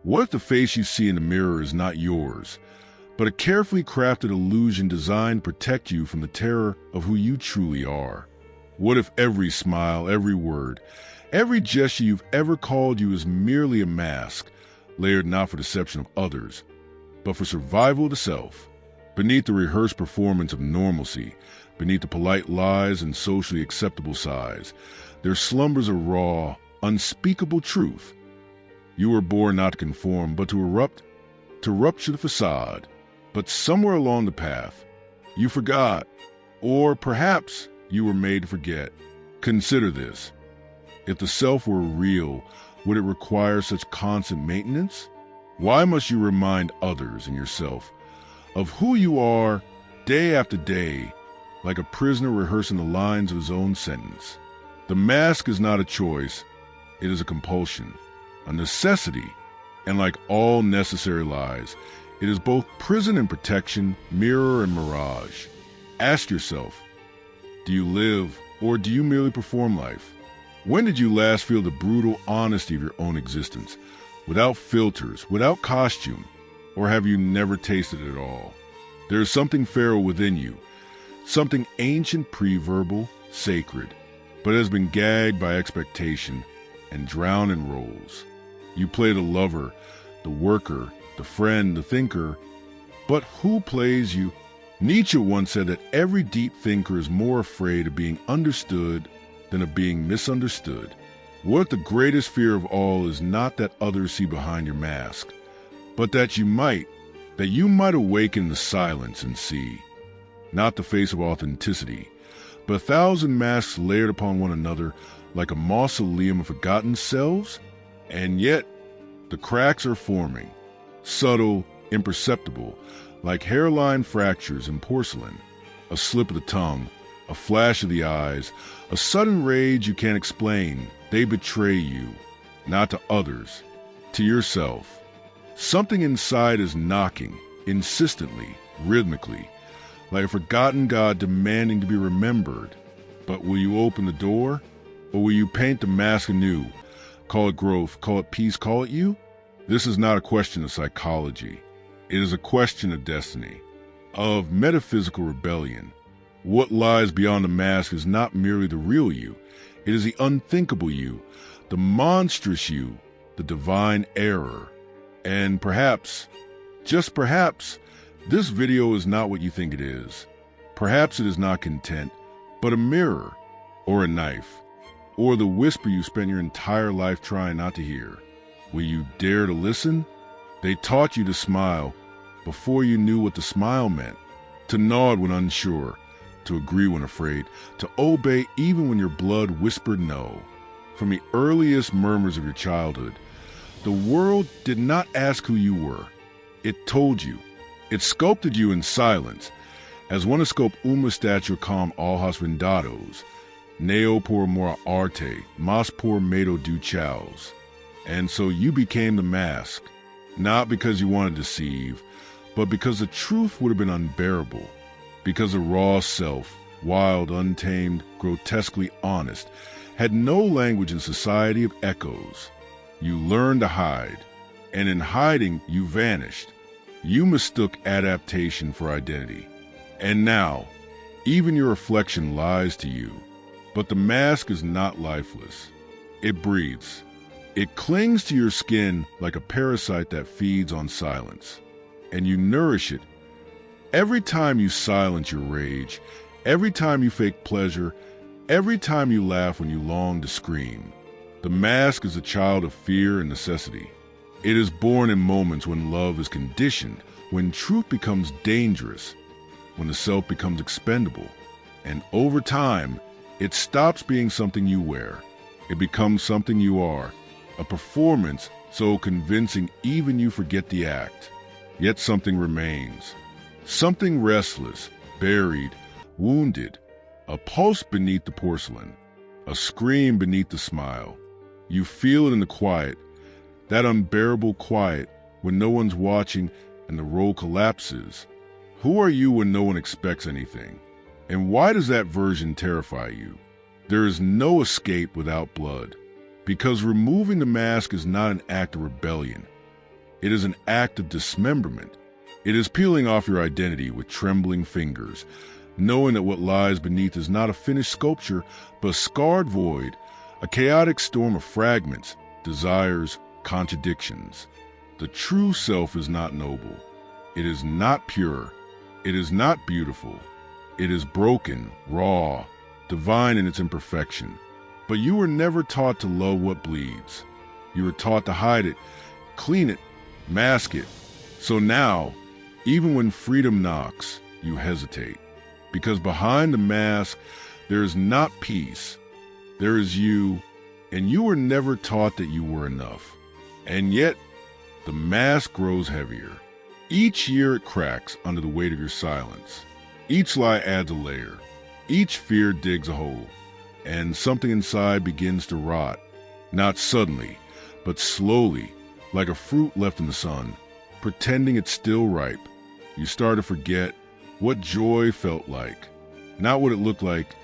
What if the face you see in the mirror is not yours, but a carefully crafted illusion designed to protect you from the terror of who you truly are? What if every smile, every word, every gesture you've ever called you is merely a mask, layered not for deception of others, but for survival of the self? Beneath the rehearsed performance of normalcy, beneath the polite lies and socially acceptable sighs, there slumbers a raw, unspeakable truth. You were born not to conform, but to rupture the facade. But somewhere along the path, you forgot, or perhaps you were made to forget. Consider this. If the self were real, would it require such constant maintenance? Why must you remind others and yourself of who you are day after day, like a prisoner rehearsing the lines of his own sentence? The mask is not a choice, it is a compulsion, a necessity, and like all necessary lies, it is both prison and protection, mirror and mirage. Ask yourself, do you live or do you merely perform life? When did you last feel the brutal honesty of your own existence, without filters, without costume, or have you never tasted it at all? There is something feral within you, something ancient, pre-verbal, sacred, but has been gagged by expectation and drowned in roles. You play the lover, the worker, the friend, the thinker, but who plays you? Nietzsche once said that every deep thinker is more afraid of being understood than of being misunderstood. What if the greatest fear of all is not that others see behind your mask, but that you might awaken the silence and see, not the face of authenticity, but 1,000 masks layered upon one another like a mausoleum of forgotten selves? And yet, the cracks are forming, subtle, imperceptible, like hairline fractures in porcelain, a slip of the tongue, a flash of the eyes, a sudden rage you can't explain. They betray you, not to others, to yourself. Something inside is knocking, insistently, rhythmically, like a forgotten God demanding to be remembered. But will you open the door, or will you paint the mask anew? Call it growth, call it peace, call it you? This is not a question of psychology. It is a question of destiny, of metaphysical rebellion. What lies beyond the mask is not merely the real you. It is the unthinkable you, the monstrous you, the divine error. And perhaps, just perhaps, this video is not what you think it is. Perhaps it is not content, but a mirror, or a knife, or the whisper you spent your entire life trying not to hear. Will you dare to listen? They taught you to smile before you knew what the smile meant, to nod when unsure, to agree when afraid, to obey even when your blood whispered no. From the earliest murmurs of your childhood, the world did not ask who you were. It told you. It sculpted you in silence, as one sculpt uma statua com ojos vendados, neo por mora arte, mas por medo do chaos. And so you became the mask, not because you wanted to deceive, but because the truth would have been unbearable, because the raw self, wild, untamed, grotesquely honest, had no language in society of echoes. You learned to hide, and in hiding you vanished. You mistook adaptation for identity. And now, even your reflection lies to you. But the mask is not lifeless. It breathes. It clings to your skin like a parasite that feeds on silence. And you nourish it. Every time you silence your rage, every time you fake pleasure, every time you laugh when you long to scream. The mask is a child of fear and necessity. It is born in moments when love is conditioned, when truth becomes dangerous, when the self becomes expendable. And over time, it stops being something you wear. It becomes something you are, a performance so convincing even you forget the act. Yet something remains. Something restless, buried, wounded, a pulse beneath the porcelain, a scream beneath the smile. You feel it in the quiet, that unbearable quiet when no one's watching and the role collapses. Who are you when no one expects anything? And why does that version terrify you? There is no escape without blood, because removing the mask is not an act of rebellion. It is an act of dismemberment. It is peeling off your identity with trembling fingers, knowing that what lies beneath is not a finished sculpture, but a scarred void, a chaotic storm of fragments, desires, contradictions. The true self is not noble. It is not pure. It is not beautiful. It is broken, raw, divine in its imperfection. But you were never taught to love what bleeds. You were taught to hide it, clean it, mask it. So now, even when freedom knocks, you hesitate. Because behind the mask, there is not peace. There is you, and you were never taught that you were enough. And yet, the mask grows heavier. Each year it cracks under the weight of your silence. Each lie adds a layer. Each fear digs a hole. And something inside begins to rot. Not suddenly, but slowly, like a fruit left in the sun, pretending it's still ripe. You start to forget what joy felt like. Not what it looked like,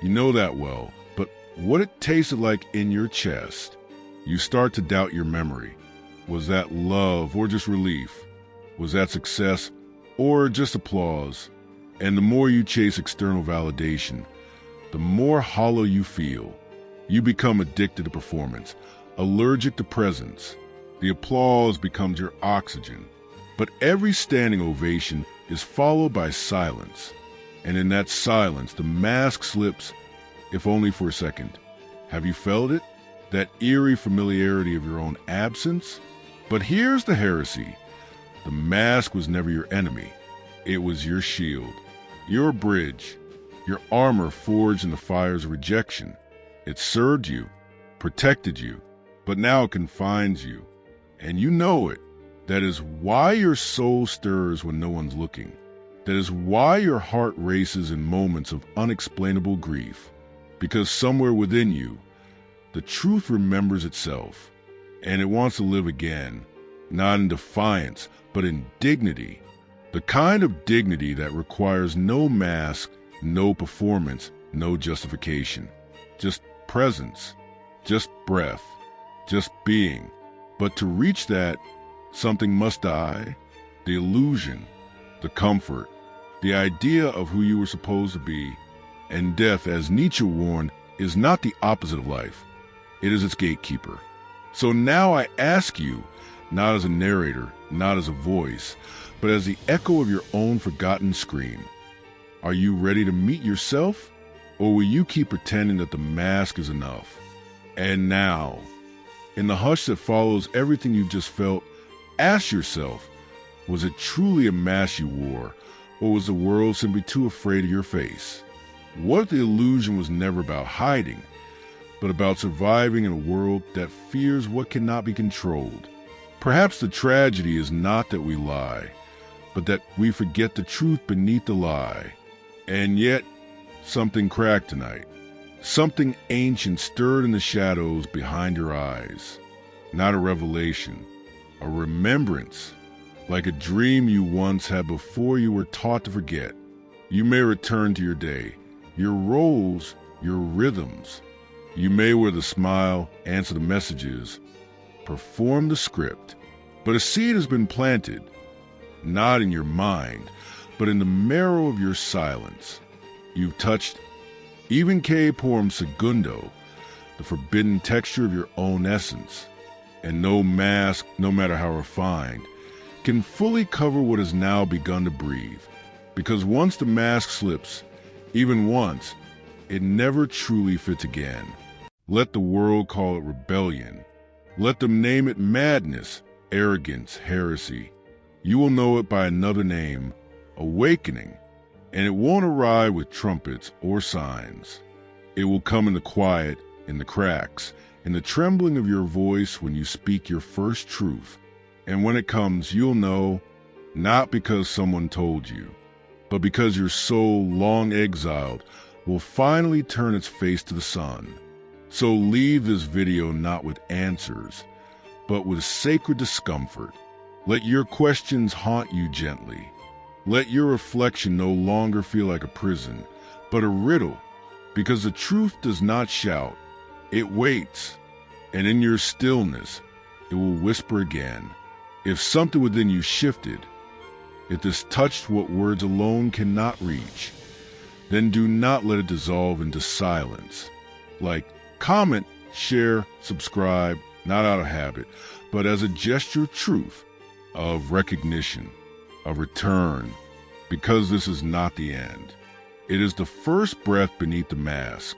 you know that well, but what it tasted like in your chest. You start to doubt your memory. Was that love or just relief? Was that success or just applause? And the more you chase external validation, the more hollow you feel. You become addicted to performance, allergic to presence. The applause becomes your oxygen. But every standing ovation is followed by silence. And in that silence, the mask slips, if only for a second. Have you felt it? That eerie familiarity of your own absence? But here's the heresy. The mask was never your enemy. It was your shield, your bridge, your armor forged in the fires of rejection. It served you, protected you, but now it confines you. And you know it. That is why your soul stirs when no one's looking. That is why your heart races in moments of unexplainable grief. Because somewhere within you, the truth remembers itself, and it wants to live again, not in defiance, but in dignity. The kind of dignity that requires no mask, no performance, no justification. Just presence, just breath, just being. But to reach that, something must die. The illusion, the comfort, the idea of who you were supposed to be. And death, as Nietzsche warned, is not the opposite of life. It is its gatekeeper. So now I ask you, not as a narrator, not as a voice, but as the echo of your own forgotten scream. Are you ready to meet yourself? Or will you keep pretending that the mask is enough? And now, in the hush that follows everything you've just felt, ask yourself, was it truly a mask you wore, or was the world simply too afraid of your face? What if the illusion was never about hiding, but about surviving in a world that fears what cannot be controlled? Perhaps the tragedy is not that we lie, but that we forget the truth beneath the lie. And yet, something cracked tonight. Something ancient stirred in the shadows behind your eyes. Not a revelation, a remembrance, like a dream you once had before you were taught to forget. You may return to your day, your roles, your rhythms. You may wear the smile, answer the messages, perform the script. But a seed has been planted, not in your mind, but in the marrow of your silence. You've touched, even que por segundo, the forbidden texture of your own essence. And no mask, no matter how refined, can fully cover what has now begun to breathe. Because once the mask slips, even once, it never truly fits again. Let the world call it rebellion. Let them name it madness, arrogance, heresy. You will know it by another name, awakening. And it won't arrive with trumpets or signs. It will come in the quiet, in the cracks, in the trembling of your voice when you speak your first truth. And when it comes, you'll know, not because someone told you, but because your soul, long exiled, will finally turn its face to the sun. So leave this video not with answers, but with sacred discomfort. Let your questions haunt you gently. Let your reflection no longer feel like a prison, but a riddle, because the truth does not shout, it waits, and in your stillness, it will whisper again. If something within you shifted, if this touched what words alone cannot reach, then do not let it dissolve into silence. Like, comment, share, subscribe, not out of habit, but as a gesture of truth, of recognition, of return, because this is not the end. It is the first breath beneath the mask.